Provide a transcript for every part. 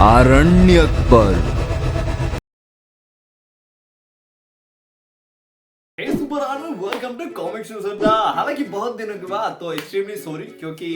आरण्यक पर welcome to comic news अड्डा। हालांकि बहुत दिनों के बाद तो एक्सट्रीमली सॉरी, क्योंकि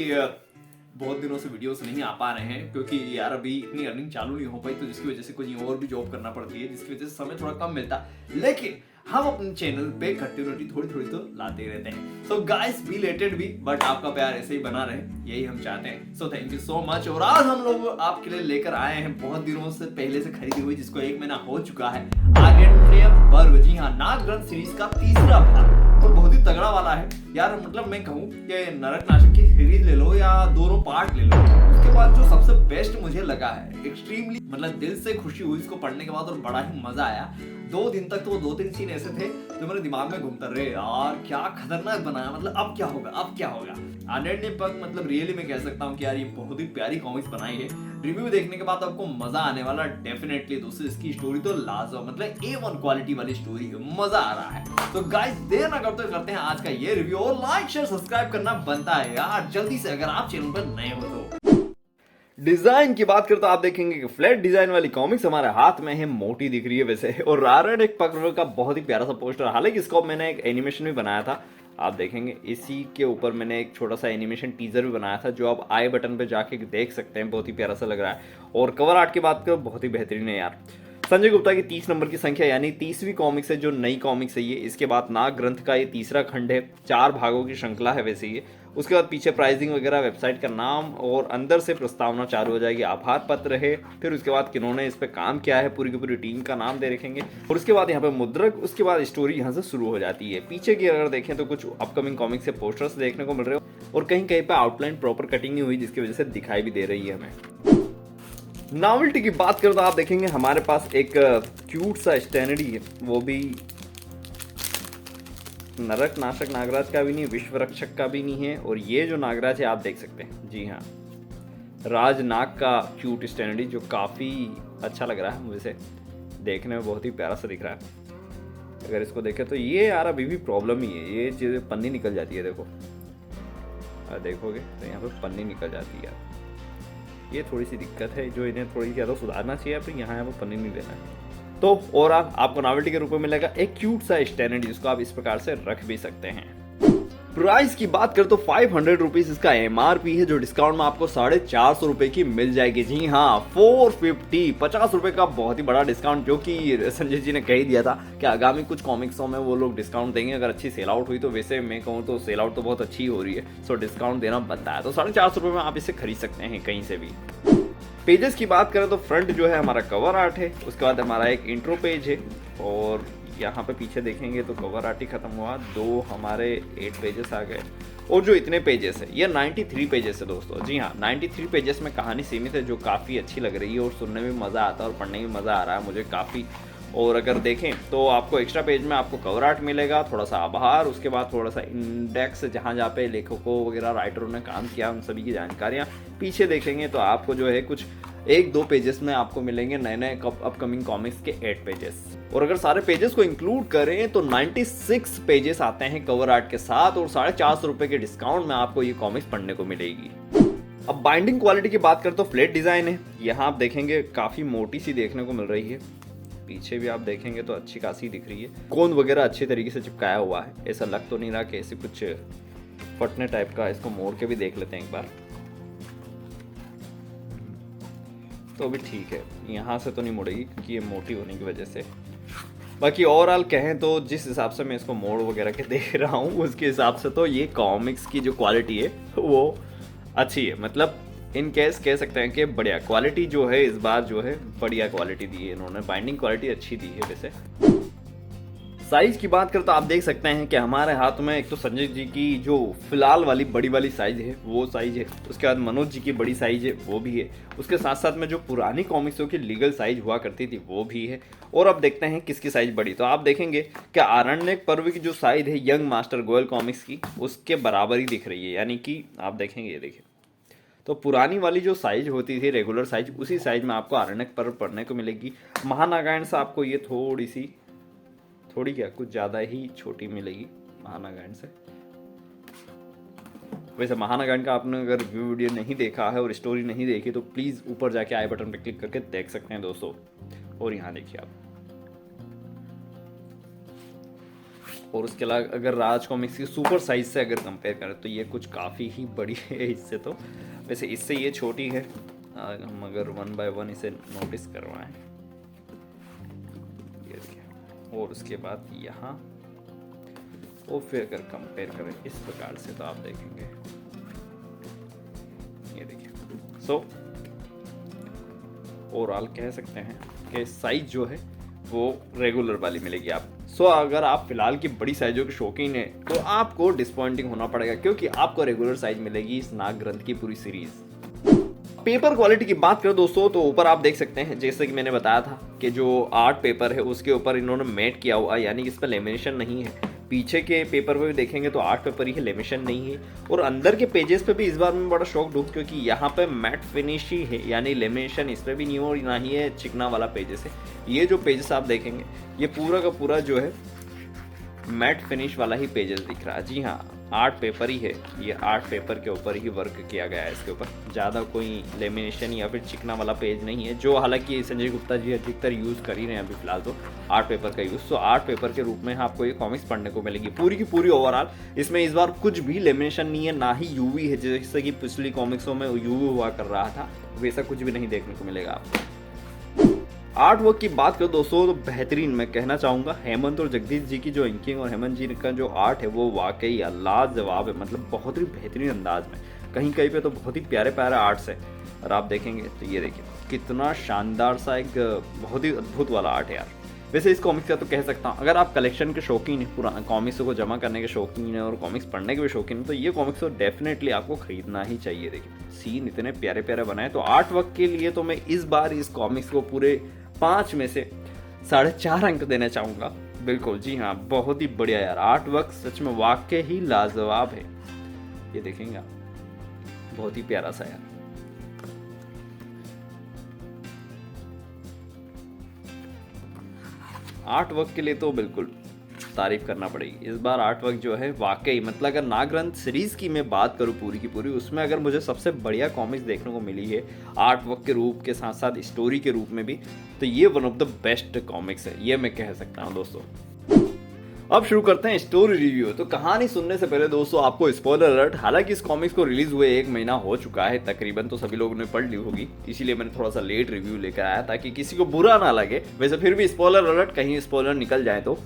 बहुत दिनों से वीडियोस नहीं आ पा रहे हैं, क्योंकि यार अभी इतनी अर्निंग चालू नहीं हो पाई, तो जिसकी वजह से कुछ और भी जॉब करना पड़ती है, जिसकी वजह से समय थोड़ा कम मिलता। लेकिन हम अपने चैनल पे कंटिन्यूटी थोड़ी थोड़ी तो लाते रहते हैं। सो गाइस बी रिलेटेड भी, बट आपका प्यार ऐसे ही बना रहे, यही हम चाहते हैं। So thank you so much. और आज हम लोग आपके लिए लेकर आए हैं बहुत दिनों से पहले से खरीदी हुई, जिसको 1 महीना हो चुका है, आरण्यक पर्व। जी हाँ, नागग्रंथ सीरीज का तीसरा भाग, और बहुत ही तगड़ा वाला है यार। मतलब मैं कहूँ कि नरक नाशक की सीरीज ले लो या दोनों पार्ट ले लो, उसके बाद जो सबसे बेस्ट मुझे लगा है, एक्सट्रीमली मतलब दिल से खुशी हुई इसको पढ़ने के बाद, और बड़ा ही मजा आया। 2 दिन तक तो वो 2-3 सीन ऐसे थे जो मेरे दिमाग में घूमते रहे, यार क्या खतरनाक बनाया, मतलब अब क्या होगा, अब क्या होगा। आरण्यक मतलब रियली मैं कह सकता हूँ कि यार ये बहुत ही प्यारी कॉमिक्स बनाई है। रिव्यू देखने के बाद आपको मजा आने वाला डेफिनेटली। दोस्तों इसकी स्टोरी तो लाजवाब, मतलब A1 क्वालिटी वाली स्टोरी है, मजा आ रहा है। तो गाइस देर ना करते हैं आज का ये रिव्यू, और लाइक शेयर सब्सक्राइब करना बनता है यार जल्दी से, अगर आप चैनल पर नए हो तो। डिजाइन की बात करें तो आप देखेंगे कि फ्लैट डिजाइन वाली कॉमिक्स हमारे हाथ में है, मोटी दिख रही है वैसे, और आरण्यक पर्व का बहुत ही प्यारा सा पोस्टर। हालांकि इसको मैंने एक एनिमेशन भी बनाया था, आप देखेंगे इसी के ऊपर मैंने एक छोटा सा एनिमेशन टीजर भी बनाया था, जो आप आई बटन पे जाके देख सकते हैं। बहुत ही प्यारा सा लग रहा है। और कवर आर्ट की बात करो, बहुत ही बेहतरीन है यार। संजय गुप्ता की 30 नंबर की संख्या, यानी 30वीं कॉमिक्स है जो नई कॉमिक्स है ये। इसके बाद नाग ग्रंथ का ये तीसरा खंड है, 4 भागों की श्रृंखला है वैसे ये। उसके बाद पीछे प्राइसिंग वगैरह, वेबसाइट का नाम, और अंदर से प्रस्तावना चालू हो जाएगी, आभार पत्र है। फिर उसके बाद किन्होंने इस पे काम किया है, पूरी की पूरी टीम का नाम दे रखेंगे। और उसके बाद यहाँ पे मुद्रक, उसके बाद स्टोरी यहाँ से शुरू हो जाती है। पीछे की अगर देखें तो कुछ अपकमिंग कॉमिक्स के पोस्टर्स देखने को मिल रहे हो, और कहीं कहीं पे आउटलाइन प्रॉपर कटिंग नहीं हुई, जिसकी वजह से दिखाई भी दे रही है हमें। नॉवेल्टी की बात करें तो आप देखेंगे हमारे पास एक क्यूट सा स्टैनरी है, वो भी नरक नाशक नागराज का भी नहीं, विश्व रक्षक का भी नहीं है। और ये जो नागराज है आप देख सकते हैं, जी हाँ, राजनाग का क्यूट स्टैनरी, जो काफ़ी अच्छा लग रहा है मुझे, देखने में बहुत ही प्यारा सा दिख रहा है। अगर इसको देखें तो ये यार अभी भी प्रॉब्लम ही है, ये चीज़ें पन्नी निकल जाती है, देखो देखोगे तो यहाँ पे पन्नी निकल जाती है यार, ये थोड़ी सी दिक्कत है, जो इन्हें थोड़ी ज़्यादा सुधारना चाहिए। फिर यहाँ पर पन्नी नहीं देना है। तो और आपको नॉवेल्टी के रूप में मिलेगा एक क्यूट सा स्टैनरी, जिसको आप इस प्रकार से रख भी सकते हैं। प्राइस की बात करें तो 500 रुपीज इसका MRP है, जो डिस्काउंट में आपको 450 रुपए की मिल जाएगी। जी हाँ, 450, 50 रुपए का बहुत ही बड़ा डिस्काउंट, जो कि संजय जी ने कह ही दिया था कि आगामी कुछ कॉमिक्सों में वो लोग डिस्काउंट देंगे अगर अच्छी सेल आउट हुई। तो वैसे मैं कहूँ तो सेल आउट तो बहुत अच्छी हो रही है, सो डिस्काउंट देना बनता है। तो 450 रुपए में आप इसे खरीद सकते हैं कहीं से भी। पेजेस की बात करें तो फ्रंट जो है हमारा कवर आर्ट है, उसके बाद हमारा एक इंट्रो पेज है, और यहाँ पे पीछे देखेंगे तो कवर आर्ट ही खत्म हुआ, 2 हमारे 8 पेजेस आ गए। और जो इतने पेजेस है, ये 93 पेजेस है दोस्तों। जी हाँ, 93 पेजेस में कहानी सीमित है, जो काफ़ी अच्छी लग रही है, और सुनने में मज़ा आता है और पढ़ने में मज़ा आ रहा है मुझे काफ़ी। और अगर देखें तो आपको एक्स्ट्रा पेज में आपको कवर आर्ट मिलेगा, थोड़ा सा आभार, उसके बाद थोड़ा सा इंडेक्स, जहाँ जहाँ पे लेखकों वगैरह राइटरों ने काम किया उन सभी की जानकारियाँ। पीछे देखेंगे तो आपको जो है कुछ 1-2 पेजेस में आपको मिलेंगे नए नए अपकमिंग कॉमिक्स के 8 पेजेस। और अगर सारे पेजेस को इंक्लूड करें तो 96 पेजेस आते हैं कवर आर्ट के साथ, और 450 रुपए के डिस्काउंट में आपको ये कॉमिक्स पढ़ने को मिलेगी। अब बाइंडिंग क्वालिटी की बात करें तो फ्लैट डिजाइन है, यहाँ आप देखेंगे काफ़ी मोटी सी देखने को मिल रही है। पीछे भी आप देखेंगे तो अच्छी खासी दिख रही है, कोन वगैरह अच्छे तरीके से चिपकाया हुआ है, ऐसा लग तो नहीं रहा कि ऐसे कुछ फटने टाइप का। इसको मोड़ के भी देख लेते हैं एक बार, तो भी ठीक है, यहाँ से तो नहीं मुड़ेगी क्योंकि ये मोटी होने की वजह से। बाकी ओवरऑल कहें तो जिस हिसाब से मैं इसको मोड़ वगैरह के देख रहा हूँ, उसके हिसाब से तो ये कॉमिक्स की जो क्वालिटी है वो अच्छी है। मतलब इन केस कह सकते हैं कि बढ़िया क्वालिटी जो है इस बार जो है बढ़िया क्वालिटी दी है इन्होंने, बाइंडिंग क्वालिटी अच्छी दी है वैसे। साइज की बात करें तो आप देख सकते हैं कि हमारे हाथ में एक तो संजय जी की जो फिलहाल वाली बड़ी वाली साइज है वो साइज है, उसके बाद मनोज जी की बड़ी साइज है वो भी है, उसके साथ साथ में जो पुरानी कॉमिक्सों की लीगल साइज हुआ करती थी वो भी है। और अब देखते हैं किसकी साइज बड़ी, तो आप देखेंगे कि आरण्यक पर्व की जो साइज है यंग मास्टर गोयल कॉमिक्स की उसके बराबर ही दिख रही है, यानी कि आप देखेंगे ये देखिए, तो पुरानी वाली जो साइज होती थी रेगुलर साइज उसी साइज में आपको आरण्यक पर्व पढ़ने को मिलेगी। महानागायण से आपको ये थोड़ी क्या कुछ ज़्यादा ही छोटी मिलेगी महानागायण से। वैसे महानागायण का आपने अगर रिव्यू वीडियो नहीं देखा है और स्टोरी नहीं देखी तो प्लीज़ ऊपर जाके आई बटन पर क्लिक करके देख सकते हैं दोस्तों। और यहाँ देखिए आप, और उसके अलावा अगर राज कॉमिक्स की सुपर साइज से अगर कंपेयर करें तो ये कुछ काफ़ी ही बड़ी है इससे, तो वैसे इससे ये छोटी है। हम अगर 1 बाय 1 इसे नोटिस करवाएं, ये देखिए, और उसके बाद यहाँ, और फिर अगर कंपेयर करें इस प्रकार से तो आप देखेंगे ये देखिए। सो ओवरऑल कह सकते हैं कि साइज जो है वो रेगुलर वाली मिलेगी आप। सो अगर आप फिलहाल की बड़ी साइजों के शौकीन हैं तो आपको डिसपॉइंटिंग होना पड़ेगा, क्योंकि आपको रेगुलर साइज मिलेगी इस नाग ग्रंथ की पूरी सीरीज। पेपर क्वालिटी की बात करें दोस्तों तो ऊपर आप देख सकते हैं जैसे कि मैंने बताया था कि जो आर्ट पेपर है उसके ऊपर इन्होंने मैट किया हुआ, यानी कि इस पर लेमिनेशन नहीं है। पीछे के पेपर पे भी देखेंगे तो आर्ट पेपर ही है, लेमिनेशन नहीं है। और अंदर के पेजेस पे भी इस बार मैं बड़ा शौक हूँ क्योंकि यहाँ पे मैट फिनिश ही है, यानी लेमिनेशन इस पर भी नहीं हो और ना ही है चिकना वाला पेजेस है। ये जो पेजेस आप देखेंगे ये पूरा का पूरा जो है मैट फिनिश वाला ही पेजेस दिख रहा है। जी हाँ, आर्ट पेपर ही है, ये आर्ट पेपर के ऊपर ही वर्क किया गया है। इसके ऊपर ज़्यादा कोई लेमिनेशन या फिर चिकना वाला पेज नहीं है, जो हालांकि संजय गुप्ता जी अधिकतर यूज़ कर ही रहे हैं अभी फिलहाल तो आर्ट पेपर का यूज़। तो आर्ट पेपर के रूप में आपको ये कॉमिक्स पढ़ने को मिलेगी पूरी की पूरी। ओवरऑल इसमें इस बार कुछ भी लेमिनेशन नहीं है, ना ही यूवी है जैसे कि पिछली कॉमिक्सों में यूवी हुआ कर रहा था, वैसा कुछ भी नहीं देखने को मिलेगा आपको। आर्ट वर्क की बात करो दोस्तों तो बेहतरीन मैं कहना चाहूँगा, हेमंत और जगदीश जी की जो इंकिंग और हेमंत जी का जो आर्ट है वो वाकई लाजवाब है, मतलब बहुत ही बेहतरीन अंदाज में। कहीं कहीं पे तो बहुत ही प्यारे प्यारे आर्ट्स है, और आप देखेंगे तो ये देखिए कितना शानदार सा एक बहुत ही अद्भुत वाला आर्ट है यार। वैसे इस कॉमिक्स का तो कह सकता हूँ अगर आप कलेक्शन के शौकीन हैं, पुराने कॉमिक्स को जमा करने के शौकीन हैं और कॉमिक्स पढ़ने के भी शौकीन हैं, तो ये कॉमिक्स तो डेफिनेटली आपको खरीदना ही चाहिए। देखिए सीन इतने प्यारे प्यारे बनाए, तो आर्ट वर्क के लिए तो मैं इस बार इस कॉमिक्स को पूरे 5 में से 4.5 अंक देना चाहूँगा। बिल्कुल जी हाँ, बहुत ही बढ़िया यार, आर्ट वर्क सच में वाकई ही लाजवाब है। ये देखेंगे आप, बहुत ही प्यारा सा यार। आर्ट वर्क के लिए तो बिल्कुल तारीफ करना पड़ेगी। इस बार आर्ट वर्क जो है वाकई, मतलब अगर नागरंथ सीरीज की मैं बात करूँ पूरी की पूरी, उसमें अगर मुझे सबसे बढ़िया कॉमिक्स देखने को मिली है आर्ट वर्क के रूप के साथ साथ स्टोरी के रूप में भी, तो ये one of the best comics है, ये मैं कह सकता हूँ दोस्तों। अब शुरू करते हैं स्टोरी रिव्यू। तो कहानी सुनने से पहले दोस्तों आपको स्पॉइलर अलर्ट, हालांकि इस कॉमिक्स को रिलीज हुए 1 महीना हो चुका है तकरीबन, तो सभी लोगों ने पढ़ ली होगी, इसीलिए मैंने थोड़ा सा लेट रिव्यू लेकर आया ताकि किसी को बुरा ना लगे। वैसे फिर भी स्पॉइलर अलर्ट, कहीं स्पॉइलर निकल जाए तो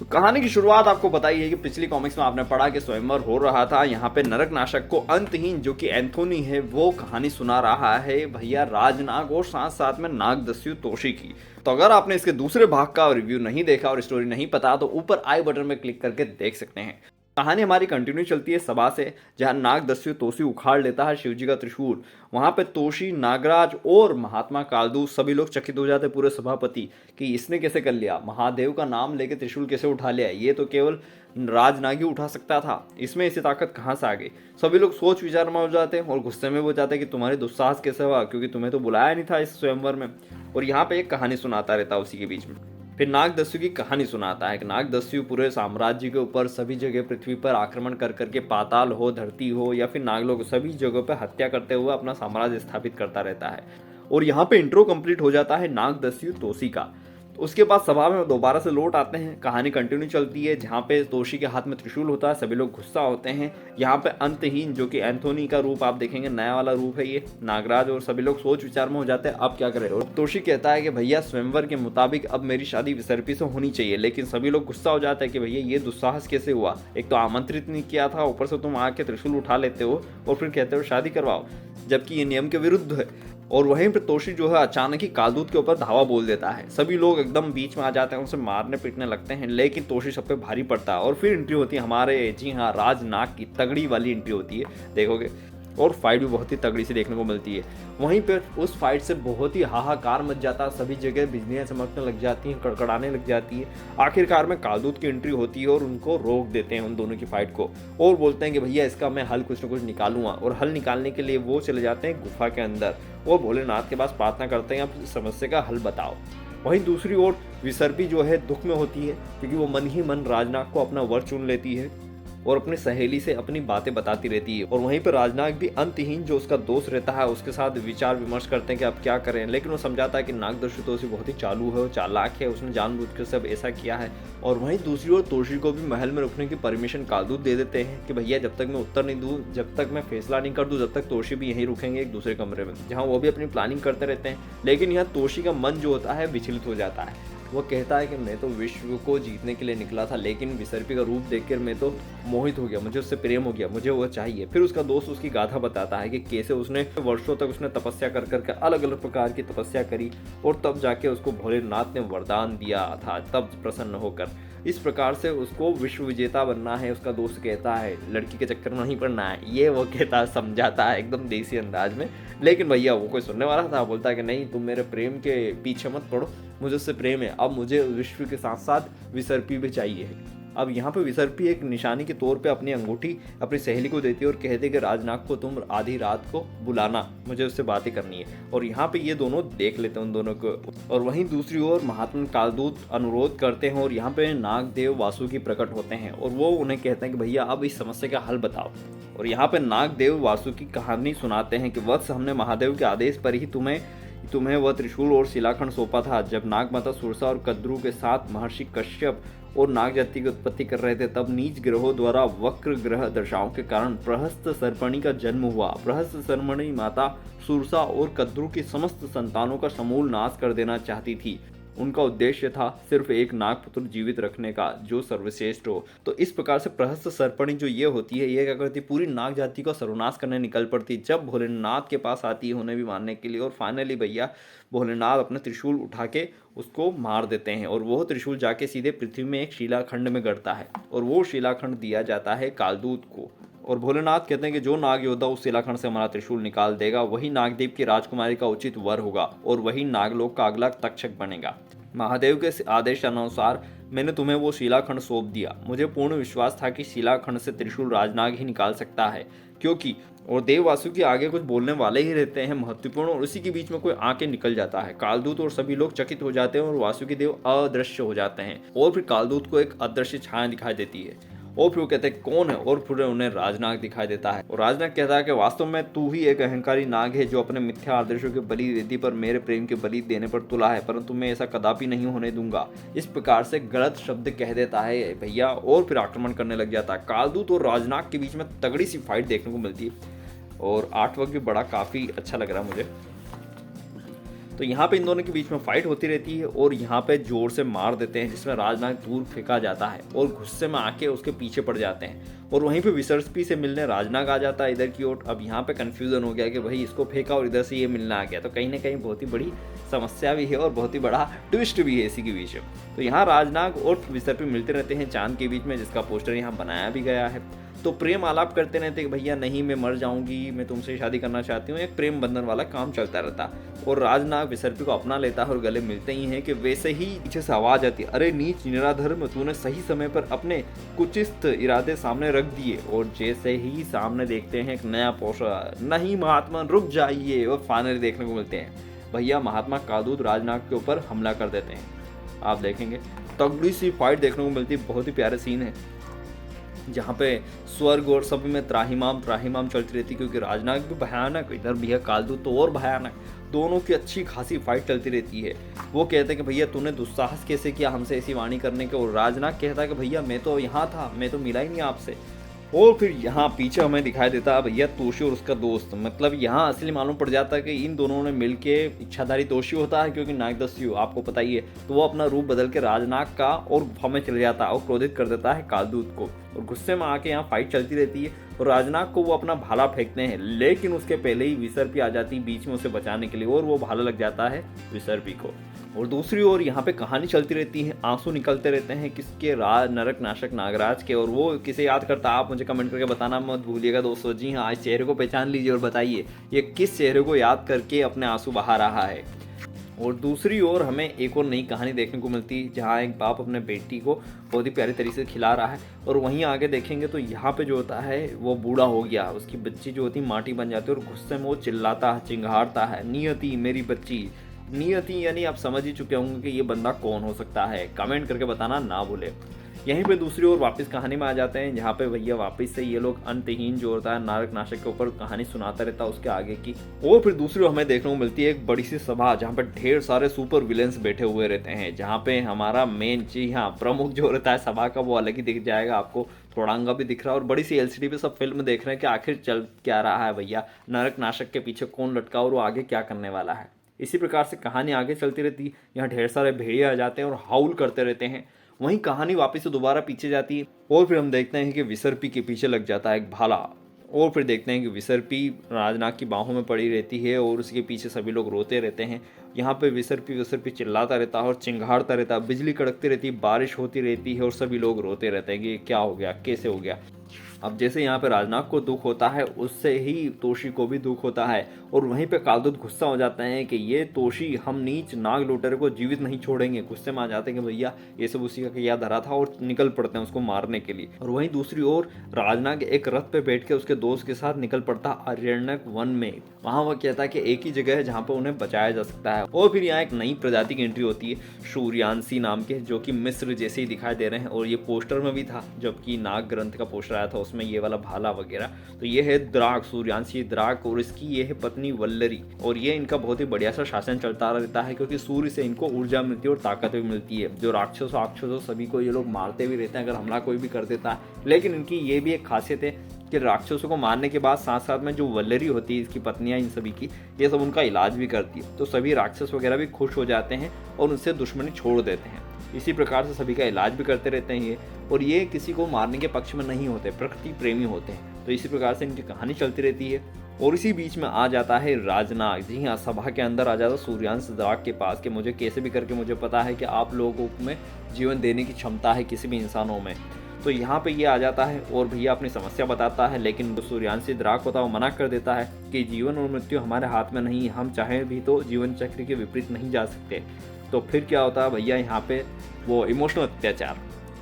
कहानी की शुरुआत आपको बताई है कि पिछली कॉमिक्स में आपने पढ़ा कि स्वयंवर हो रहा था, यहाँ पे नरक नाशक को अंतहीन जो कि एंथोनी है वो कहानी सुना रहा है भैया राजनाग और साथ साथ में नागदस्यु तोशी की। तो अगर आपने इसके दूसरे भाग का रिव्यू नहीं देखा और स्टोरी नहीं पता तो ऊपर आई बटन में क्लिक करके देख सकते हैं। कहानी हमारी कंटिन्यू चलती है सभा से, जहां नागदस्यु तोशी उखाड़ लेता है शिवजी का त्रिशूल। वहां पे तोशी, नागराज और महात्मा कालदू सभी लोग चकित हो जाते पूरे सभापति कि इसने कैसे कर लिया, महादेव का नाम लेके त्रिशूल कैसे उठा लिया, ये तो केवल राजनागी उठा सकता था, इसमें ऐसी ताकत कहाँ से आ गई। सभी लोग सोच विचार में हो जाते हैं और गुस्से में हो जाते हैं कि तुम्हारे दुस्साहस कैसे हुआ, क्योंकि तुम्हें तो बुलाया नहीं था इस स्वयंवर में। और यहाँ पे एक कहानी सुनाता रहता है उसी के बीच में। फिर नागदस्यु की कहानी सुनाता है कि नागदस्यु पूरे साम्राज्य के ऊपर सभी जगह पृथ्वी पर आक्रमण कर करके, पाताल हो, धरती हो या फिर नागलोक, सभी जगहों पर हत्या करते हुए अपना साम्राज्य स्थापित करता रहता है। और यहाँ पे इंट्रो कंप्लीट हो जाता है नागदस्यु तोशी का। उसके बाद सभा में दोबारा से लौट आते हैं, कहानी कंटिन्यू चलती है जहाँ पे तोशी के हाथ में त्रिशूल होता है, सभी लोग गुस्सा होते हैं। यहाँ पे अंतहीन जो कि एंथोनी का रूप आप देखेंगे, नया वाला रूप है ये नागराज, और सभी लोग सोच विचार में हो जाते हैं अब क्या करें। और तोशी कहता है कि भैया स्वयंवर के मुताबिक अब मेरी शादी विसर्पी से होनी चाहिए, लेकिन सभी लोग गुस्सा हो जाते हैं कि भैया ये दुस्साहस कैसे हुआ, एक तो आमंत्रित नहीं किया था, ऊपर से तुम आके त्रिशूल उठा लेते हो और फिर कहते हो शादी करवाओ, जबकि ये नियम के विरुद्ध है। और वहीं पे तोशी जो है अचानक ही कालदूत के ऊपर धावा बोल देता है। सभी लोग एकदम बीच में आ जाते हैं, उसे मारने पीटने लगते हैं, लेकिन तोशी सब पे भारी पड़ता है। और फिर एंट्री होती है हमारे, जी हाँ, राजनाग की तगड़ी वाली एंट्री होती है, देखोगे। और फाइट भी बहुत ही तगड़ी से देखने को मिलती है। वहीं पर उस फाइट से बहुत ही हाहाकार मच जाता है, सभी जगह बिजलियां चमकने लग जाती हैं, कड़कड़ाने लग जाती है। आखिरकार में कालदूत की एंट्री होती है और उनको रोक देते हैं, उन दोनों की फाइट को, और बोलते हैं कि भैया इसका मैं हल कुछ ना कुछ निकालूंगा। और हल निकालने के लिए वो चले जाते हैं गुफा के अंदर और भोलेनाथ के पास प्रार्थना करते हैं, आप इस समस्या का हल बताओ। वहीं दूसरी ओर विसर्पी जो है दुख में होती है, क्योंकि वो मन ही मन राजनाग को अपना वर चुन लेती है और अपनी सहेली से अपनी बातें बताती रहती है। और वहीं पर राजनाग भी अंतहीन जो उसका दोस्त रहता है उसके साथ विचार विमर्श करते हैं कि अब क्या करें, लेकिन वो समझाता है कि नागदर्शी तो उसे बहुत ही चालू है, चालाक है, उसने जानबूझ कर सब ऐसा किया है। और वहीं दूसरी ओर तोशी को भी महल में रुकने की परमिशन कालदूत दे देते हैं कि भैया जब तक मैं उत्तर नहीं दूँ, जब तक मैं फैसला नहीं कर दूँ, जब तक तोशी भी यहीं रुकेंगे एक दूसरे कमरे में, जहाँ वो भी अपनी प्लानिंग करते रहते हैं। लेकिन यहाँ तोशी का मन जो होता है विचलित हो जाता है। वो कहता है कि मैं तो विश्व को जीतने के लिए निकला था, लेकिन विसर्पी का रूप देखकर मैं तो मोहित हो गया, मुझे उससे प्रेम हो गया, मुझे वो चाहिए। फिर उसका दोस्त उसकी गाथा बताता है कि कैसे उसने वर्षों तक उसने तपस्या कर करके अलग अलग प्रकार की तपस्या करी और तब जाके उसको भोलेनाथ ने वरदान दिया था, तब प्रसन्न होकर। इस प्रकार से उसको विश्व विजेता बनना है। उसका दोस्त कहता है लड़की के चक्कर में नहीं पड़ना है, ये वो कहता है, समझाता है एकदम देसी अंदाज में। लेकिन भैया वो कोई सुनने वाला था, बोलता है कि नहीं, तुम मेरे प्रेम के पीछे मत पड़ो, मुझे उससे प्रेम है, अब मुझे विश्व के साथ साथ विसर्पी भी चाहिए। अब यहाँ पे विसर्पी एक निशानी के तौर पे अपनी अंगूठी अपनी सहेली को देती है और कहती है कि राजनाग को तुम आधी रात को बुलाना, मुझे उससे बातें करनी है। और यहाँ पे ये दोनों देख लेते हैं उन दोनों को। और वहीं दूसरी ओर महात्मा कालदूत अनुरोध करते हैं और यहाँ पे नागदेव वासुकी प्रकट होते हैं और वो उन्हें कहते हैं कि भैया अब इस समस्या का हल बताओ। और यहाँ पे नागदेव वासुकी कहानी सुनाते हैं कि वत्स, हमने महादेव के आदेश पर ही तुम्हें वह त्रिशूल और शिलाखंड सौंपा था। जब नागमाता सुरसा और कद्रू के साथ महर्षि कश्यप और नाग जाति की उत्पत्ति कर रहे थे, तब नीच ग्रहों द्वारा वक्र ग्रह दशाओं के कारण प्रहस्त सर्पणी का जन्म हुआ। प्रहस्त सर्पणी माता सुरसा और कद्रू की समस्त संतानों का समूल नाश कर देना चाहती थी। उनका उद्देश्य था सिर्फ एक नागपुत्र जीवित रखने का जो सर्वश्रेष्ठ हो। तो इस प्रकार से प्रहस्त सर्पणी जो ये होती है, ये क्या करती, पूरी नाग जाति को सर्वनाश करने निकल पड़ती। जब भोलेनाथ के पास आती है उन्हें भी मारने के लिए, और फाइनली भैया भोलेनाथ अपना त्रिशूल उठा के उसको मार देते हैं और वो त्रिशूल जाके सीधे पृथ्वी में एक शिलाखंड में गड़ता है और वो शिलाखंड दिया जाता है कालदूत को। और भोलेनाथ कहते हैं कि जो नाग योद्धा उस शिलाखंड से हमारा त्रिशूल निकाल देगा वही नागदेव की राजकुमारी का उचित वर होगा और वही नागलोक का अगला तक्षक बनेगा। महादेव के आदेश अनुसार मैंने तुम्हें वो शिलाखंड सौंप दिया। मुझे पूर्ण विश्वास था कि शिलाखंड से त्रिशूल राजनाग ही निकाल सकता है, क्योंकि और देव वासुकी आगे कुछ बोलने वाले ही रहते हैं महत्वपूर्ण, और उसी के बीच में कोई आके निकल जाता है। कालदूत और सभी लोग चकित हो जाते हैं और वासुकी देव अदृश्य हो जाते हैं और फिर कालदूत को एक अदृश्य छाया दिखाई देती है और फिर वो कहते हैं कौन है, और फिर उन्हें राजनाग दिखाई देता है। और राजनाग कहता है कि वास्तव में तू ही एक अहंकारी नाग है जो अपने मिथ्या आदर्शों के बलि वेदी पर मेरे प्रेम के बलि देने पर तुला है, परंतु मैं ऐसा कदापि नहीं होने दूंगा। इस प्रकार से गलत शब्द कह देता है भैया और फिर आक्रमण करने लग जाता है। कालदूत और राजनाग के बीच में तगड़ी सी फाइट देखने को मिलती है और आर्टवर्क भी बड़ा काफ़ी अच्छा लग रहा है मुझे। तो यहाँ पे इन दोनों के बीच में फाइट होती रहती है और यहाँ पे जोर से मार देते हैं, जिसमें राजनाग दूर फेंका जाता है और गुस्से में आके उसके पीछे पड़ जाते हैं। और वहीं पे विसर्पी से मिलने राजनाग आ जाता है इधर की ओर। अब यहाँ पे कंफ्यूजन हो गया कि भाई इसको फेंका और इधर से ये मिलना आ गया, तो कहीं ना कहीं बहुत ही बड़ी समस्या भी है और बहुत ही बड़ा ट्विस्ट भी है इसी के बीच में। तो यहाँ राजनाग और विसर्पी मिलते रहते हैं चांद के बीच में, जिसका पोस्टर यहाँ बनाया भी गया है। तो प्रेम आलाप करते रहते कि भैया नहीं, मैं मर जाऊंगी, मैं तुमसे शादी करना चाहती हूँ। एक प्रेम बंधन वाला काम चलता रहता और राजनाग विसर्पी को अपना लेता है और गले मिलते ही हैं कि वैसे ही पीछे से आवाज आती है, अरे नीच निराधर्म, तूने सही समय पर अपने कुचित इरादे सामने रख दिए। और जैसे ही सामने देखते हैं एक नया पोस्टर, नहीं महात्मा रुक जाइए, और फाइनली देखने को मिलते हैं भैया महात्मा कालदूत राजनाग के ऊपर हमला कर देते हैं। आप देखेंगे तगड़ी सी फाइट देखने को मिलती है, बहुत ही प्यारे सीन है जहाँ पे स्वर्ग और सभी में त्राहिमाम चलती रहती, क्योंकि राजनाग भी भयानक, इधर भैया कालदूत तो और भयानक, दोनों की अच्छी खासी फाइट चलती रहती है। वो कहते हैं कि भैया तूने दुस्साहस कैसे किया हमसे ऐसी वाणी करने के, और राजनाग कहता है कि भैया मैं तो यहाँ था, मैं तो मिला ही नहीं आपसे। और फिर यहाँ पीछे हमें दिखाई देता है भैया तोशी और उसका दोस्त। मतलब यहाँ असली मालूम पड़ जाता है कि इन दोनों ने मिलके, इच्छाधारी तोशी होता है क्योंकि नागदस्यु आपको पता ही है, तो वो अपना रूप बदल के राजनाग का और गुफा में चले जाता है और क्रोधित कर देता है कालदूत को। और गुस्से में आके यहाँ फाइट चलती रहती है और राजनाग को वो अपना भाला फेंकते हैं, लेकिन उसके पहले ही विसर्पी आ जाती है बीच में उसे बचाने के लिए और वो भाला लग जाता है विसर्पी को। और दूसरी ओर यहाँ पे कहानी चलती रहती है, आंसू निकलते रहते हैं किसके, राज नरक नाशक नागराज के। और वो किसे याद करता है आप मुझे कमेंट करके बताना मत भूलिएगा दोस्तों। जी हाँ, इस चेहरे को पहचान लीजिए और बताइए ये किस चेहरे को याद करके अपने आंसू बहा रहा है। और दूसरी ओर हमें एक और नई कहानी देखने को मिलती है जहाँ एक बाप अपने बेटी को बहुत ही प्यारी तरीके से खिला रहा है। और वहीं आगे देखेंगे तो यहाँ पे जो होता है वो बूढ़ा हो गया, उसकी बच्ची जो होती माटी बन जाती है और गुस्से में वो चिल्लाता है, चिंघाड़ता है, नियति मेरी बच्ची। नियति यानी आप समझ ही चुके होंगे कि ये बंदा कौन हो सकता है, कमेंट करके बताना ना भूले। यहीं पे दूसरी ओर वापस कहानी में आ जाते हैं जहाँ पे भैया वापस से ये लोग अंतहीन जो होता है नारक नाशक के ऊपर कहानी सुनाता रहता है उसके आगे की। और फिर दूसरी ओर हमें देखने को मिलती है एक बड़ी सी सभा जहाँ पे ढेर सारे सुपर विलेंस बैठे हुए रहते हैं, जहाँ पे हमारा मेन, जी हाँ, प्रमुख जो रहता है सभा का वो अलग ही दिख जाएगा आपको, थोड़ांगा भी दिख रहा है और बड़ी सी एलसीडी पे सब फिल्म देख रहे हैं कि आखिर चल क्या रहा है भैया, नरक नाशक के पीछे कौन लटका और वो आगे क्या करने वाला है। इसी प्रकार से कहानी आगे चलती रहती है। यहाँ ढेर सारे भेड़िए आ जाते हैं और हाउल करते रहते हैं। वहीं कहानी वापस से दोबारा पीछे जाती है और फिर हम देखते हैं कि विसर्पी के पीछे लग जाता है एक भाला। और फिर देखते हैं कि विसर्पी राजनाग की बाहों में पड़ी रहती है और उसके पीछे सभी लोग रोते रहते हैं। यहाँ पे विसर्पी चिल्लाता रहता है और चिंघाड़ता रहता है, बिजली कड़कती रहती है, बारिश होती रहती है और सभी लोग रोते रहते हैं कि क्या हो गया, कैसे हो गया। अब जैसे यहाँ पे राजनाग को दुख होता है उससे ही तोशी को भी दुख होता है और वहीं पे कालदूत गुस्सा हो जाते हैं कि ये तोशी हम नीच नाग लुटेरे को जीवित नहीं छोड़ेंगे। गुस्से में आ जाते हैं कि भैया ये सब उसी का किया धरा था और निकल पड़ते हैं उसको मारने के लिए। और वहीं दूसरी ओर राजनाग एक रथ पे बैठ के उसके दोस्त के साथ निकल पड़ता अरण्यक वन में। वहां वह कहता है कि एक ही जगह है जहाँ पे उन्हें बचाया जा सकता है। और फिर यहाँ एक नई प्रजाति की एंट्री होती है सूर्यांशी नाम के, जो कि मिस्र जैसे ही दिखाई दे रहे हैं और ये पोस्टर में भी था जबकि नाग ग्रंथ का पोस्टर आया था उसमें ये वाला भाला वगैरह। तो ये है द्राक, सूर्यांशी द्राक, और इसकी ये है पत्नी वल्लरी। और ये इनका बहुत ही बढ़िया सा शासन चलता रहता है क्योंकि सूर्य से इनको ऊर्जा मिलती है और ताकत भी मिलती है। जो राक्षसों सभी को ये लोग मारते भी रहते हैं अगर हमला कोई भी कर देता है, लेकिन इनकी ये भी एक खासियत है कि राक्षसों को मारने के बाद साथ साथ में जो वल्लरी होती है इसकी पत्नियां इन सभी की, ये सब उनका इलाज भी करती है। तो सभी राक्षस वगैरह भी खुश हो जाते हैं और उनसे दुश्मनी छोड़ देते हैं। इसी प्रकार से सभी का इलाज भी करते रहते हैं ये, और ये किसी को मारने के पक्ष में नहीं होते, प्रकृति प्रेमी होते हैं। तो इसी प्रकार से इनकी कहानी चलती रहती है। और इसी बीच में आ जाता है राजनाग, जी हाँ, सभा के अंदर आ जाता सूर्यांश द्राक के पास कि मुझे कैसे भी करके मुझे पता है कि आप लोगों में जीवन देने की क्षमता है किसी भी इंसानों में। तो यहाँ पे ये आ जाता है और भैया अपनी समस्या बताता है, लेकिन जो सूर्यांशी द्राक होता है वो मना कर देता है कि जीवन और मृत्यु हमारे हाथ में नहीं, हम चाहें भी तो जीवन चक्र के विपरीत नहीं जा सकते। तो फिर क्या होता है भैया यहाँ पे वो इमोशनल अत्याचार।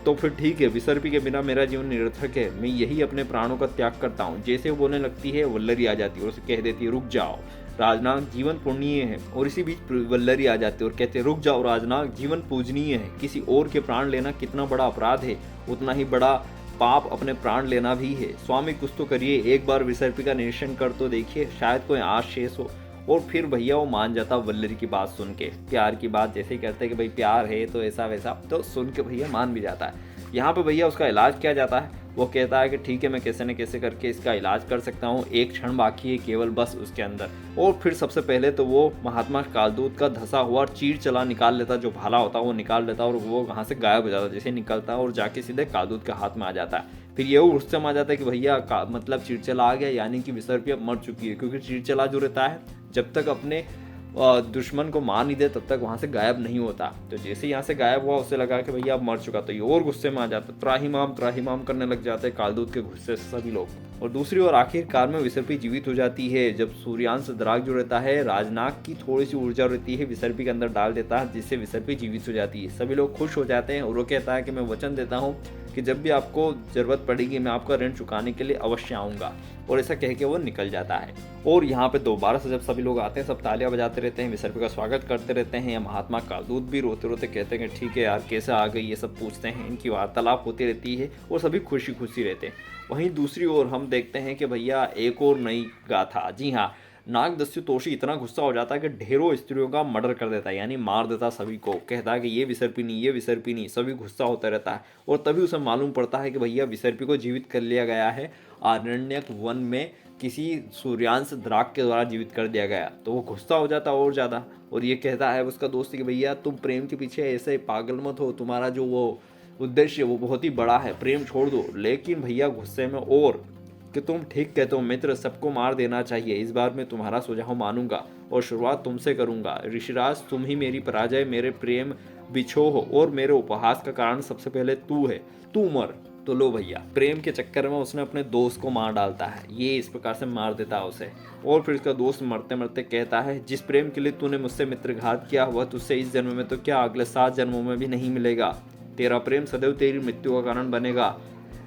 तो फिर ठीक है, विसर्पी के बिना मेरा जीवन निरर्थक है, मैं यही अपने प्राणों का त्याग करता हूँ। जैसे वो बोलने लगती है वल्लरी आ जाती है और उसे कह देती है रुक जाओ राजनाग, जीवन पुण्य है। और इसी बीच वल्लरी आ जाती है और कहते हैं रुक जाओ राजनाग, जीवन पूजनीय है, किसी और के प्राण लेना कितना बड़ा अपराध है, उतना ही बड़ा पाप अपने प्राण लेना भी है। स्वामी कुछ तो करिए, एक बार विसर्पी का निरीक्षण कर तो देखिए, शायद कोई आश शेष हो। और फिर भैया वो मान जाता वल्लरी की बात सुन के, प्यार की बात जैसे ही कहते हैं कि भाई प्यार है तो ऐसा वैसा, तो सुन के भैया मान भी जाता है। यहाँ पे भैया उसका इलाज किया जाता है। वो कहता है कि ठीक है मैं कैसे न कैसे करके इसका इलाज कर सकता हूँ, एक क्षण बाकी है केवल बस उसके अंदर। और फिर सबसे पहले तो वो महात्मा कालदूत का धसा हुआ चीर चला निकाल लेता, जो भाला होता है वो निकाल लेता और वो वहाँ से गायब हो जाता जैसे निकलता और जाके सीधे कालदूत के हाथ में आ जाता है। फिर ये गुस्से में आ जाता है कि भैया मतलब चिड़चला आ गया, यानी कि विसर्पी अब मर चुकी है, क्योंकि चिड़चला जो रहता है जब तक अपने दुश्मन को मार नहीं दे तब तक वहाँ से गायब नहीं होता। तो जैसे यहाँ से गायब हुआ उससे लगा कि भैया अब मर चुका, तो ये और गुस्से में आ जाता, त्राहिमाम करने लग जाते हैं कालदूत के गुस्से से सभी लोग। और दूसरी ओर आखिरकार में विसर्पी जीवित हो जाती है जब सूर्यांश द्राक जो रहता है राजनाग की थोड़ी सी ऊर्जा रहती है विसर्पी के अंदर डाल देता है, जिससे विसर्पी जीवित हो जाती है। सभी लोग खुश हो जाते हैं और वो कहता है कि मैं वचन देता हूँ कि जब भी आपको ज़रूरत पड़ेगी मैं आपका ऋण चुकाने के लिए अवश्य आऊँगा। और ऐसा कह के वो निकल जाता है। और यहाँ पे दोबारा से जब सभी लोग आते हैं, सब तालियां बजाते रहते हैं, विसर्पी का स्वागत करते रहते हैं। महात्मा कालदूत भी रोते रोते कहते हैं कि ठीक है यार कैसे आ गई, ये सब पूछते हैं, इनकी वार्तालाप होती रहती है और सभी खुशी खुशी रहते हैं। वहीं दूसरी ओर हम देखते हैं कि भैया एक और नई गाथा, जी हाँ, नागदस्यु तोशी इतना गुस्सा हो जाता है कि ढेरों स्त्रियों का मर्डर कर देता है, यानी मार देता सभी को। कहता है कि ये विसर्पिनी, सभी गुस्सा होता रहता है। और तभी उसे मालूम पड़ता है कि भैया विसर्पी को जीवित कर लिया गया है आरण्यक वन में, किसी सूर्यांश द्राक के द्वारा जीवित कर दिया गया। तो वो गुस्सा हो जाता और ज़्यादा, और ये कहता है उसका दोस्त कि भैया तुम प्रेम के पीछे ऐसे पागल मत हो, तुम्हारा जो वो उद्देश्य वो बहुत ही बड़ा है, प्रेम छोड़ दो। लेकिन भैया गुस्से में और कि तुम ठीक कहते हो मित्र, सबको मार देना चाहिए। इस बार मैं तुम्हारा सुझाव मानूंगा और शुरुआत तुमसे करूंगा। ऋषिराज, तुम ही मेरी पराजय, मेरे प्रेम बिछोह और मेरे उपहास का कारण सबसे पहले तू है। तू मर। तो लो भैया, प्रेम के चक्कर में उसने अपने दोस्त को मार डालता है। ये इस प्रकार से मार देता है उसे। और फिर उसका दोस्त मरते मरते कहता है, जिस प्रेम के लिए तूने मुझसे मित्रघात किया वह तुझसे इस जन्म में तो क्या, अगले 7 जन्मों में भी नहीं मिलेगा। तेरा प्रेम सदैव तेरी मृत्यु का कारण बनेगा।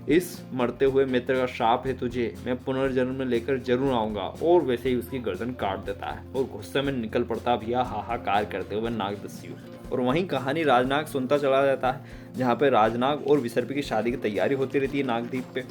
इस मरते हुए मित्र का श्राप है तुझे, मैं पुनर्जन्म में लेकर जरूर आऊंगा। और वैसे ही उसकी गर्दन काट देता है और गुस्से में निकल पड़ता भैया हाहाकार करते हुए नागदस्यु। और वहीं कहानी राजनाग सुनता चला जाता है, जहाँ पे राजनाग और विसर्पी की शादी की तैयारी होती रहती है नागद्वीप पे।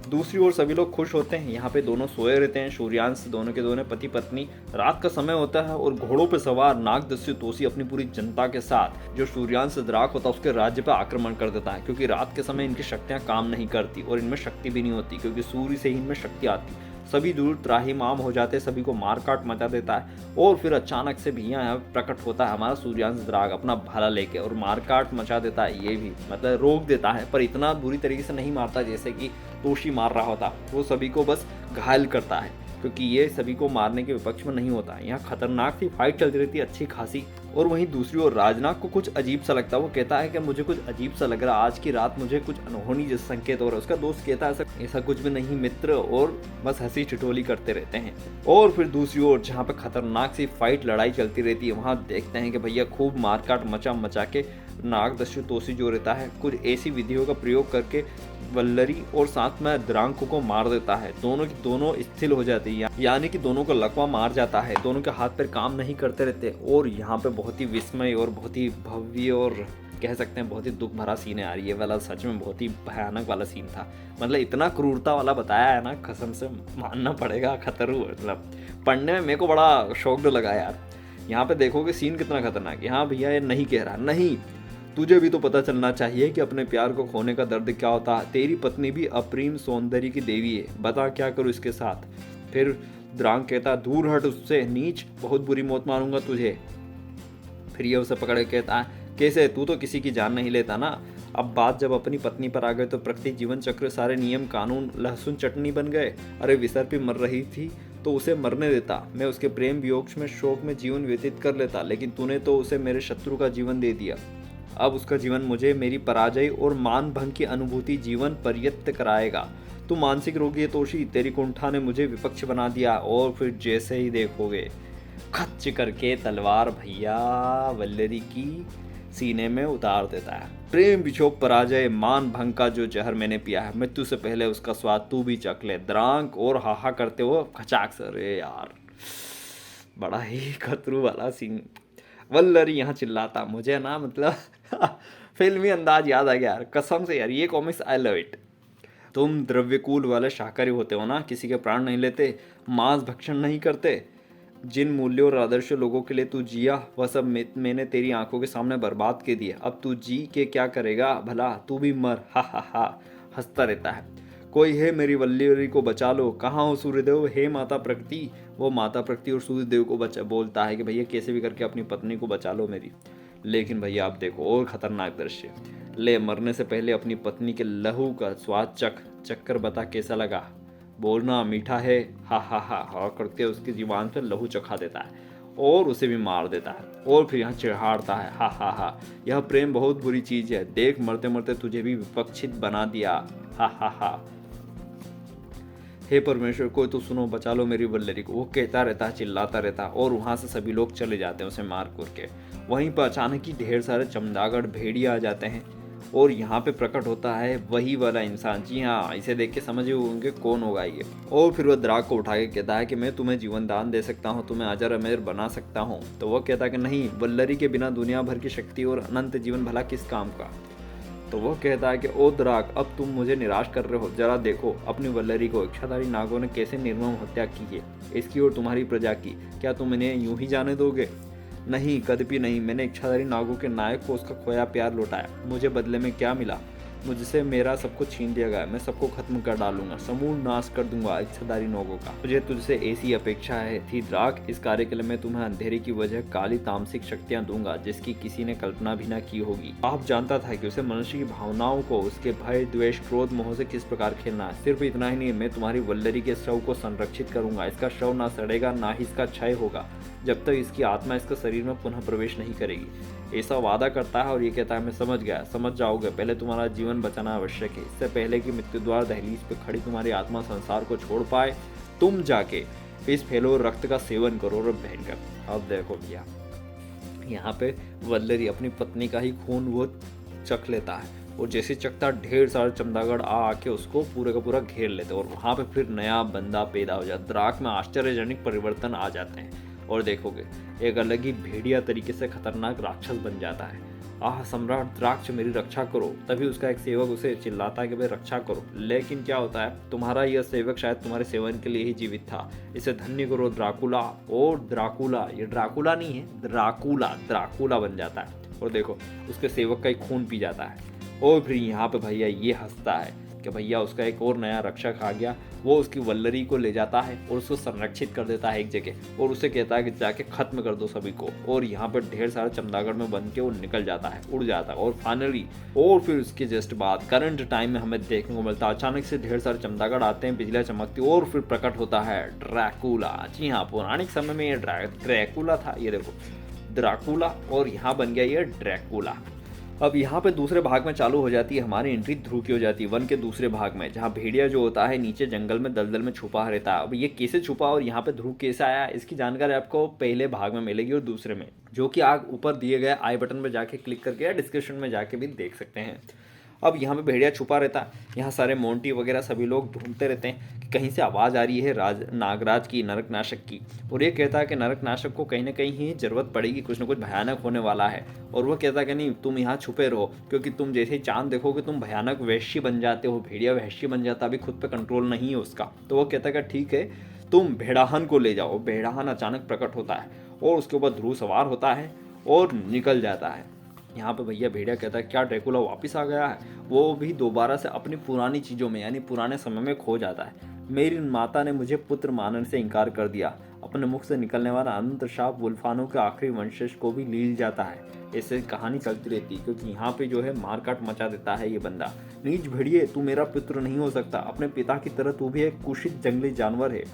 दूसरी ओर सभी लोग खुश होते हैं। यहाँ पे दोनों सोए रहते हैं, सूर्यांश दोनों के दोनों पति पत्नी। रात का समय होता है और घोड़ों पे सवार नागदस्यु तोसी अपनी पूरी जनता के साथ जो सूर्यांश द्राक होता है उसके राज्य पर आक्रमण कर देता है, क्योंकि रात के समय इनकी शक्तियां काम नहीं करती और इनमें शक्ति भी नहीं होती, क्योंकि सूर्य से ही इनमें शक्ति आती। सभी दूर त्राहिमाम हो जाते, सभी को मारकाट मचा देता है। और फिर अचानक से भैया यहाँ प्रकट होता है हमारा सूर्यांश द्राग अपना भाला लेके और मारकाट मचा देता है। ये भी मतलब रोक देता है, पर इतना बुरी तरीके से नहीं मारता जैसे कि तोशी मार रहा होता। वो सभी को बस घायल करता है, क्योंकि ये सभी को मारने के विपक्ष में नहीं होता। यहाँ खतरनाक सी फाइट चलती रहती है अच्छी खासी। और वहीं दूसरी ओर राजनाग को कुछ अजीब सा लगता है। वो कहता है कि मुझे कुछ अजीब सा लग रहा है, आज की रात मुझे कुछ अनहोनी जैसा संकेत हो रहा है। उसका दोस्त कहता है ऐसा कुछ भी नहीं मित्र, और बस हंसी ठिठोली करते रहते हैं। और फिर दूसरी ओर जहाँ पे खतरनाक सी फाइट लड़ाई चलती रहती है, वहाँ देखते हैं कि भैया खूब मारकाट मचा के नागदस्यु तोसी जो रहता है कुछ ऐसी विधियों का प्रयोग करके वल्लरी और साथ में द्रांक को मार देता है। दोनों की दोनों स्थिर हो जाती है, यानी कि दोनों को लकवा मार जाता है। दोनों के हाथ पैर काम नहीं करते रहते। और यहाँ पे बहुत ही विस्मय और बहुत ही भव्य और कह सकते हैं बहुत ही दुख भरा सीन है यार। ये वाला सच में बहुत ही भयानक वाला सीन था। मतलब इतना क्रूरता वाला बताया है ना, कसम से मानना पड़ेगा खतरू। मतलब पढ़ने में मेरे को बड़ा शौक लगा यार। यहाँ पे देखोगे सीन कितना खतरनाक है। हाँ भैया ये नहीं कह रहा, नहीं तुझे भी तो पता चलना चाहिए कि अपने प्यार को खोने का दर्द क्या होता है। तेरी पत्नी भी अप्रीम सौंदर्य की देवी है, बता क्या करूँ इसके साथ। फिर द्रांग कहता दूर हट उससे नीच, बहुत बुरी मौत मारूंगा तुझे। फिर ये उसे पकड़ के कहता है कैसे, तू तो किसी की जान नहीं लेता ना। अब बात जब अपनी पत्नी पर आ गए तो प्रकृति जीवन चक्र सारे नियम कानून लहसुन चटनी बन गए। अरे विसर्पी मर रही थी तो उसे मरने देता, मैं उसके प्रेम वियोग में शोक में जीवन व्यतीत कर लेता, लेकिन तूने तो उसे मेरे शत्रु का जीवन दे दिया। अब उसका जीवन मुझे मेरी पराजय और मान भंग की अनुभूति जीवन पर्यंत कराएगा। तू मानसिक रोगी है तोशी, तेरी कुंठा ने मुझे विपक्ष बना दिया। और फिर जैसे ही देखोगे खच करके तलवार भैया वल्लरी की सीने में उतार देता है। प्रेम बिछोक पराजय मान भंग का जो जहर मैंने पिया है, मृत्यु से पहले उसका स्वाद तू भी चख ले। द्रांक और हाहा करते हुए खचाक से, अरे यार बड़ा ही खतरू वाला सीन। वल्लरी यहाँ चिल्लाता, मुझे ना मतलब फिल्मी अंदाज याद आ गया यार, कसम से यार। ये कॉमिक्स आई लव इट। तुम द्रव्यकूल वाले शाकाहारी होते हो ना, किसी के प्राण नहीं लेते, मांस भक्षण नहीं करते, जिन मूल्यों और आदर्श लोगों के लिए तू जिया वह सब मैंने तेरी आंखों के सामने बर्बाद के दिए। अब तू जी के क्या करेगा भला, तू भी मर। हा हंसता रहता है। कोई है मेरी वल्लरी को बचा लो, कहाँ हो सूर्यदेव, हे माता प्रकृति। वो माता प्रकृति और सूर्यदेव को बोलता है कि भैया कैसे भी करके अपनी पत्नी को बचा लो मेरी। लेकिन भैया आप देखो और खतरनाक दृश्य, ले मरने से पहले अपनी पत्नी के लहू का स्वाद चख कर बता कैसा लगा, बोलना मीठा है। हा करते उसकी जुबान पे लहू चखा देता है और उसे भी मार देता है। और फिर यहाँ चिढ़ाड़ता है, हा यह प्रेम बहुत बुरी चीज है, देख मरते मरते तुझे भी विपक्षित बना दिया। हा हे परमेश्वर कोई तो सुनो, बचा लो मेरी वल्लरी को। वो कहता रहता है, चिल्लाता रहता है। और वहाँ से सभी लोग चले जाते हैं उसे मार कर के। वहीं पर अचानक ही ढेर सारे चमदागढ़ भेड़िया आ जाते हैं और यहाँ पे प्रकट होता है वही वाला इंसान। जी हाँ, इसे देख के समझे होंगे कौन होगा ये। और फिर वह द्राग को उठा के कहता है कि मैं तुम्हें जीवन दान दे सकता हूँ, तुम्हें अजर अमर बना सकता हूँ। तो वह कहता है कि नहीं, वल्लरी के बिना दुनिया भर की शक्ति और अनंत जीवन भला किस काम का। तो वह कहता है कि ओ द्राग, अब तुम मुझे निराश कर रहे हो, जरा देखो अपनी वल्लरी को इच्छाधारी नागों ने कैसे निर्मम हत्या की है, इसकी और तुम्हारी प्रजा की। क्या तुम इन्हें यूं ही जाने दोगे? नहीं, कदापि नहीं। मैंने इच्छाधारी नागों के नायक को उसका खोया प्यार लौटाया, मुझे बदले में क्या मिला? मुझसे मेरा सब कुछ छीन लिया गया, मैं सबको खत्म कर डालूंगा, समूल नाश कर दूंगा इच्छाधारी लोगों का। मुझे तुझसे ऐसी अपेक्षा है थी द्राक, इस कार्य के लिए मैं तुम्हें अंधेरे की वजह काली तामसिक शक्तियां दूंगा जिसकी किसी ने कल्पना भी न की होगी। आप जानता था कि उसे मनुष्य की भावनाओं को, उसके भय, द्वेष, क्रोध, मोह से किस प्रकार खेलना है। सिर्फ इतना ही नहीं, मैं तुम्हारी वल्लरी के शव को संरक्षित करूंगा। इसका शव ना सड़ेगा, ना ही इसका क्षय होगा, जब तक इसकी आत्मा इसके शरीर में पुनः प्रवेश नहीं करेगी। ऐसा वादा करता है और ये कहता है मैं समझ गया, समझ जाओगे, पहले तुम्हारा जीवन बचाना आवश्यक है। इससे पहले कि मृत्यु द्वार दहलीज पे खड़ी तुम्हारी आत्मा संसार को छोड़ पाए, तुम जाके इस फैलो रक्त का सेवन करो। और भयंकर, अब देखो भैया, यहाँ पे वल्लरी अपनी पत्नी का ही खून वो चख लेता है, और जैसे चखता ढेर सारे चमदागढ़ आके उसको पूरे का पूरा घेर लेते हैं, और वहाँ पे फिर नया बंदा पैदा हो जाता है। द्राक में आश्चर्यजनक परिवर्तन आ जाते हैं, और देखोगे एक अलग ही भेड़िया तरीके से खतरनाक राक्षस बन जाता है। आह सम्राट द्राक्ष, मेरी रक्षा करो। तभी उसका एक सेवक उसे चिल्लाता है कि भाई रक्षा करो, लेकिन क्या होता है, तुम्हारा यह सेवक शायद तुम्हारे सेवन के लिए ही जीवित था, इसे धन्य करो द्राकुला। और द्राकुला, ये ड्राकुला नहीं है, द्राकुला बन जाता है, और देखो उसके सेवक का ही खून पी जाता है। और फिर यहाँ पे भैया ये हंसता है कि भैया उसका एक और नया रक्षक आ गया। वो उसकी वल्लरी को ले जाता है और उसको संरक्षित कर देता है एक जगह, और उसे कहता है कि जाके खत्म कर दो सभी को। और यहाँ पर ढेर सारा चमदागढ़ में बन के वो निकल जाता है, उड़ जाता है। और फाइनली, और फिर उसके जस्ट बाद करंट टाइम में हमें देखने को मिलता है, अचानक से ढेर सारे चमदागढ़ आते हैं, बिजलियां चमकती, और फिर प्रकट होता है ड्रैकुला। जी हाँ, पौराणिक समय में ये ड्रैकुला था, ये देखो ड्राकुला, और यहाँ बन गया ये ड्रैकुला। अब यहाँ पे दूसरे भाग में चालू हो जाती है हमारी एंट्री, ध्रुव की हो जाती है वन के दूसरे भाग में, जहाँ भेड़िया जो होता है नीचे जंगल में दलदल में छुपा रहता है। अब ये कैसे छुपा और यहाँ पे ध्रुव कैसे आया, इसकी जानकारी आपको पहले भाग में मिलेगी और दूसरे में, जो कि आप ऊपर दिए गए आई बटन पर जाके क्लिक करके या डिस्क्रिप्शन में जाके भी देख सकते हैं। अब यहाँ पे भेड़िया छुपा रहता है, यहाँ सारे मोंटी वगैरह सभी लोग ढूंढते रहते हैं कि कहीं से आवाज़ आ रही है नागराज की, नरकनाशक की, और ये कहता है कि नरकनाशक को कहीं ना कहीं ही जरूरत पड़ेगी, कुछ ना कुछ भयानक होने वाला है। और वो कहता है कि नहीं, तुम यहाँ छुपे रहो, क्योंकि तुम जैसे ही चांद देखोगे तुम भयानक वैश्य बन जाते हो। भेड़िया वैश्य बन जाता, अभी खुद पे कंट्रोल नहीं है उसका। तो वो कहता है कि ठीक है, तुम भेड़ाहन को ले जाओ। भेड़ाहन अचानक प्रकट होता है और उसके ऊपर ध्रुव सवार होता है और निकल जाता है। यहाँ पे भैया भेड़िया कहता है क्या ड्रैकुला वापस आ गया है? वो भी दोबारा से अपनी पुरानी चीज़ों में यानी पुराने समय में खो जाता है। मेरी माता ने मुझे पुत्र मानने से इनकार कर दिया। अपने मुख से निकलने वाला अनंत शाप वुल्फानों के आखिरी वंशज को भी लील जाता है। ऐसे कहानी चलती रहती है, क्योंकि यहाँ पे जो है मारकाट मचा देता है ये बंदा। नीच भेड़िए, तू मेरा पुत्र नहीं हो सकता। अपने पिता की तरह तू भी एक कुशित जंगली जानवर है।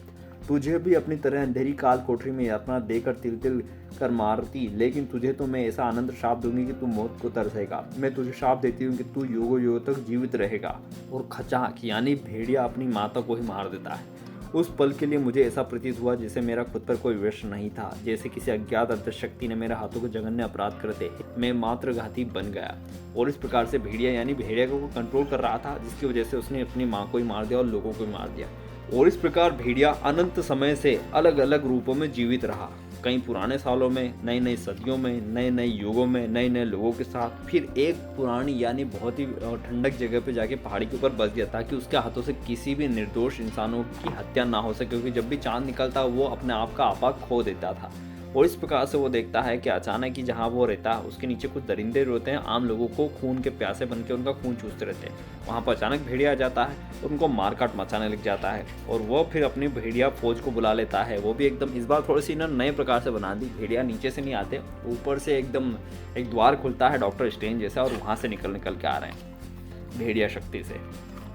तुझे भी अपनी तरह अंधेरी काल कोठरी में यातना देकर तिल तिल कर मारती, लेकिन तुझे तो मैं ऐसा आनंद श्राप दूंगी कि तू मौत को तरसेगा। मैं तुझे श्राप देती हूँ कि तू युगों युगों तक जीवित रहेगा। और खचाक यानी भेड़िया अपनी माता को ही मार देता है। उस पल के लिए मुझे ऐसा प्रतीत हुआ जैसे मेरा खुद पर कोई विष नहीं था, जैसे किसी अज्ञात अदृश्य शक्ति ने मेरे हाथों को जघन्य अपराध करते मैं मात्रघाती बन गया। और इस प्रकार से भेड़िया यानी भेड़िया को कंट्रोल कर रहा था, जिसकी वजह से उसने अपनी माँ को ही मार दिया और लोगों को ही मार दिया। और इस प्रकार भेड़िया अनंत समय से अलग अलग रूपों में जीवित रहा, कई पुराने सालों में, नई नई सदियों में, नए नए युगों में, नए नए लोगों के साथ। फिर एक पुरानी यानी बहुत ही ठंडक जगह पे जाके पहाड़ी के ऊपर बस गया, ताकि उसके हाथों से किसी भी निर्दोष इंसानों की हत्या ना हो सके, क्योंकि जब भी चांद निकलता वो अपने आप का आपा खो देता था। और इस प्रकार से वो देखता है कि अचानक ही जहाँ वो रहता है उसके नीचे कुछ दरिंदे रहते हैं, आम लोगों को खून के प्यासे बन के उनका खून चूसते रहते हैं। वहाँ पर अचानक भेड़िया आ जाता है और उनको मारकाट मचाने लग जाता है, और वो फिर अपनी भेड़िया फौज को बुला लेता है। वो भी एकदम इस बार थोड़ी सी ना नए प्रकार से बना दी। भेड़िया नीचे से नहीं आते, ऊपर से एकदम एक द्वार खुलता है डॉक्टर स्ट्रेंज जैसा, और वहाँ से निकल के आ रहे हैं भेड़िया शक्ति से।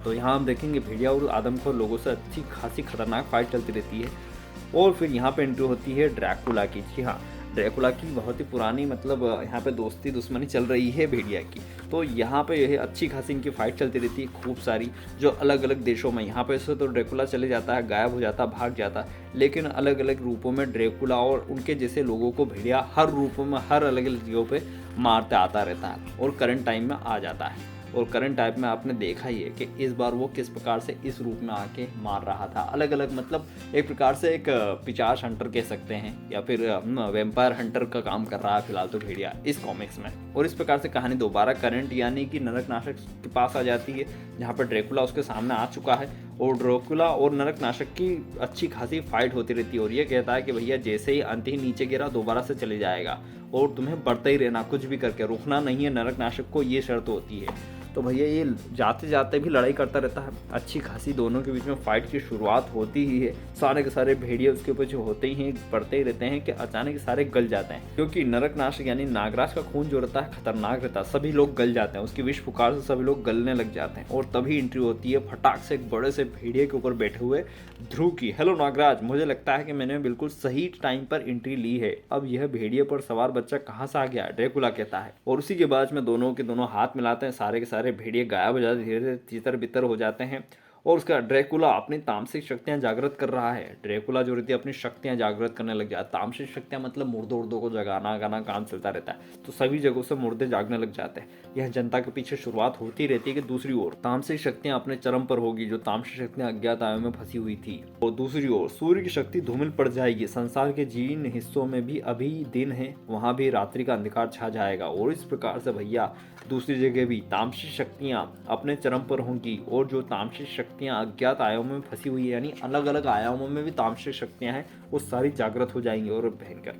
तो यहाँ हम देखेंगे भेड़िया और आदमखोर लोगों से अच्छी खासी खतरनाक फाइट चलती रहती है। और फिर यहाँ पे एंट्री होती है ड्रैकुला की। जी हाँ, ड्रैकुला की बहुत ही पुरानी मतलब यहाँ पे दोस्ती दुश्मनी चल रही है भेड़िया की। तो यहाँ पे यह अच्छी खासी इनकी फाइट चलती रहती है खूब सारी, जो अलग अलग देशों में। यहाँ पे से तो ड्रैकुला चले जाता है, गायब हो जाता है, भाग जाता है, लेकिन अलग अलग रूपों में ड्रैकुला और उनके जैसे लोगों को भेड़िया हर रूपों में हर अलग अलग जगहों पे मारते आता रहता है, और करंट टाइम में आ जाता है। और करंट टाइप में आपने देखा ही है कि इस बार वो किस प्रकार से इस रूप में आके मार रहा था। अलग अलग मतलब एक प्रकार से एक पिशाच हंटर कह सकते हैं, या फिर वैम्पायर हंटर का काम कर रहा है फिलहाल तो भेड़िया इस कॉमिक्स में। और इस प्रकार से कहानी दोबारा करंट यानी कि नरकनाशक के पास आ जाती है, जहाँ पर ड्रैकुला उसके सामने आ चुका है, और ड्रैकुला और नरकनाशक की अच्छी खासी फाइट होती रहती है। और ये कहता है कि भैया जैसे ही अंत ही नीचे गिरा दोबारा से चले जाएगा, और तुम्हें बढ़ते ही रहना, कुछ भी करके रुकना नहीं है नरकनाशक को, ये शर्त होती है। तो भैया ये जाते जाते भी लड़ाई करता रहता है, अच्छी खासी दोनों के बीच में फाइट की शुरुआत होती ही है। सारे के सारे भेड़िए उसके ऊपर जो होते ही हैं पड़ते ही रहते हैं कि अचानक सारे गल जाते हैं, क्योंकि नरकनाशक यानी नागराज का खून जो रहता है खतरनाक रहता है, सभी लोग गल जाते हैं, उसकी विष पुकार से सभी लोग गलने लग जाते हैं। और तभी एंट्री होती है फटाक से एक बड़े से भेड़िए के ऊपर बैठे हुए ध्रुव की। हेलो नागराज, मुझे लगता है कि मैंने बिल्कुल सही टाइम पर एंट्री ली है। अब यह भेड़िए पर सवार बच्चा कहाँ से आ गया, ड्रैकुला कहता है। और उसी के बाद में दोनों के दोनों हाथ मिलाते हैं, सारे के सारे भेड़िए गायब हो जाते, धीरे धीरे तितर बितर हो जाते हैं। और उसका ड्रैकुला अपनी तामसिक शक्तियां जागृत कर रहा है। ड्रैकुला जो रहती है अपनी शक्तियां जागृत करने लग जाता है। तामसिक शक्तियां मतलब मुर्दों उर्दों को जगाना गाना काम चलता रहता है, तो सभी जगहों से मुर्दे जागने लग जाते हैं। यह जनता के पीछे शुरुआत होती रहती है कि दूसरी ओर तामसिक शक्तियां अपने चरम पर होगी, जो तामसिक शक्तियां अज्ञात आयों में फंसी हुई थी। और दूसरी ओर सूर्य की शक्ति धूमिल पड़ जाएगी। संसार के जिन हिस्सों में भी अभी दिन है वहां भी रात्रि का अंधकार छा जाएगा। और इस प्रकार से भैया दूसरी जगह भी तामसिक शक्तियां अपने चरम पर होंगी। और जो तामसिक शक्तियां अज्ञात आयामों में फंसी हुई है, यानी अलग अलग आयामों में भी तामसिक शक्तियां हैं, वो सारी जागृत हो जाएंगी। और भयंकर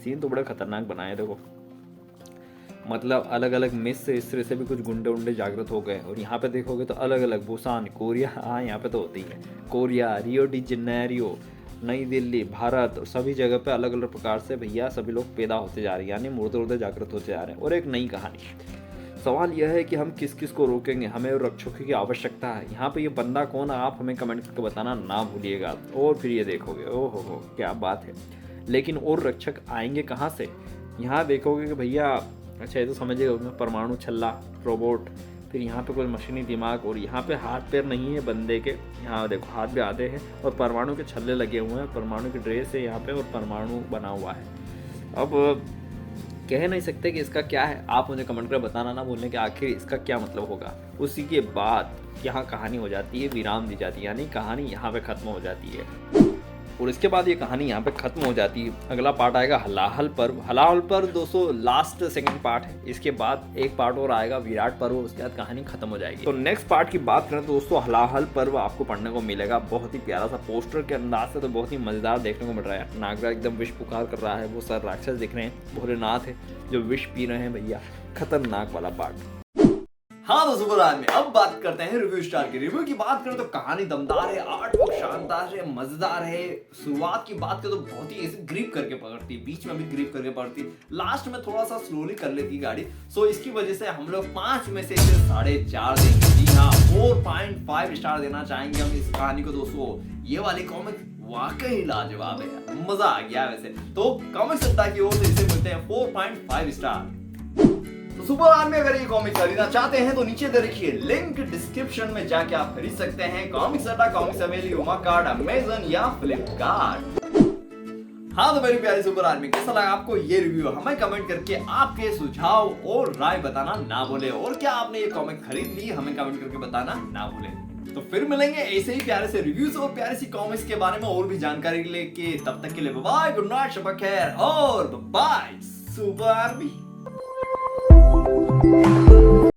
सीन तो बड़ा खतरनाक बनाया देखो, मतलब अलग अलग मिस से इस तरह से भी कुछ गुंडे उंडे जागृत हो गए। और यहाँ पे देखोगे तो अलग अलग बुसान, कोरिया, हाँ यहाँ पे तो होती है, कोरिया, रियो डी जेनेरियो, नई दिल्ली, भारत, और सभी जगह पे अलग अलग प्रकार से भैया सभी लोग पैदा होते जा रहे हैं, यानी मुर्दे उर्दे जागृत होते जा रहे हैं। और एक नई कहानी। सवाल यह है कि हम किस किस को रोकेंगे, हमें और रक्षकों की आवश्यकता है। यहाँ पे ये बंदा कौन है आप हमें कमेंट करके बताना ना भूलिएगा। और फिर ये देखोगे ओहो हो क्या बात है, लेकिन और रक्षक आएंगे कहाँ से। यहाँ देखोगे कि भैया अच्छा ये तो समझिएगा परमाणु छल्ला, रोबोट, फिर यहाँ पे कोई मशीनी दिमाग, और यहाँ पे हाथ पैर नहीं है बंदे के, यहाँ देखो हाथ भी आधे हैं और परमाणु के छल्ले लगे हुए हैं, परमाणु की ड्रेस है यहाँ पे और परमाणु बना हुआ है। अब कह नहीं सकते कि इसका क्या है, आप मुझे कमेंट कर बताना ना भूलने कि आखिर इसका क्या मतलब होगा। उसी के बाद यहाँ कहानी हो जाती है, विराम दी जाती है, यानी कहानी यहाँ पे खत्म हो जाती है। और इसके बाद ये कहानी यहाँ पे खत्म हो जाती है। अगला पार्ट आएगा हलाहल पर्व। हलाहल पर्व दोस्तों लास्ट सेकंड पार्ट है। इसके बाद एक पार्ट और आएगा विराट पर्व, उसके बाद कहानी खत्म हो जाएगी। तो नेक्स्ट पार्ट की बात करें तो दोस्तों हलाहल पर्व आपको पढ़ने को मिलेगा। बहुत ही प्यारा सा पोस्टर के अंदाज से तो बहुत ही मजेदार देखने को मिल रहा है। नागराज एकदम विष पुकार कर रहा है, वो सर राक्षस दिख रहे हैं, भोलेनाथ है जो विष पी रहे हैं भैया। खतरनाक वाला पार्ट। हाँ तो सुपर आदमी, अब बात करते हैं रिव्यू स्टार की। रिव्यू की बात करें तो कहानी दमदार है, आर्ट वर्क शानदार है, मजेदार है। शुरुआत की बात करें तो बहुत ही ऐसे ग्रिप करके पकड़ती है, बीच में भी ग्रिप करके पकड़ती है, लास्ट में थोड़ा सा स्लोली कर लेती है गाड़ी। सो इसकी वजह से हम लोग 5 में से 4.5 देंगे। जी हाँ, 4.5 स्टार देना चाहेंगे हम इस कहानी को दोस्तों। ये वाली कॉमिक वाकई लाजवाब है, मजा आ गया। वैसे तो कॉमिक सट्टा की ओर से इसे मिलते हैं 4.5 स्टार। तो सुपर आर्मी अगर ये कॉमिक खरीदना चाहते हैं तो नीचे दे रखिए लिंक, डिस्क्रिप्शन में जाके आप खरीद सकते हैं। कॉमिक सट्टा, कॉमिक्स हवेली, उमा कार्ड, अमेजन या फ्लिपकार्ट। हाँ तो मेरी प्यारी सुपर आर्मी, कैसा लगा आपको ये रिव्यू, हमें कमेंट करके आपके सुझाव और राय बताना ना भूले। और क्या आपने ये कॉमिक खरीद ली, हमें कमेंट करके बताना ना भूले। तो फिर मिलेंगे ऐसे ही प्यारे से रिव्यूज और प्यारी सी कॉमिक्स के बारे में और भी जानकारी लेके। तब तक के लिए बाय, गुड नाइट, शब खैर और बाय सुपर आर्मी।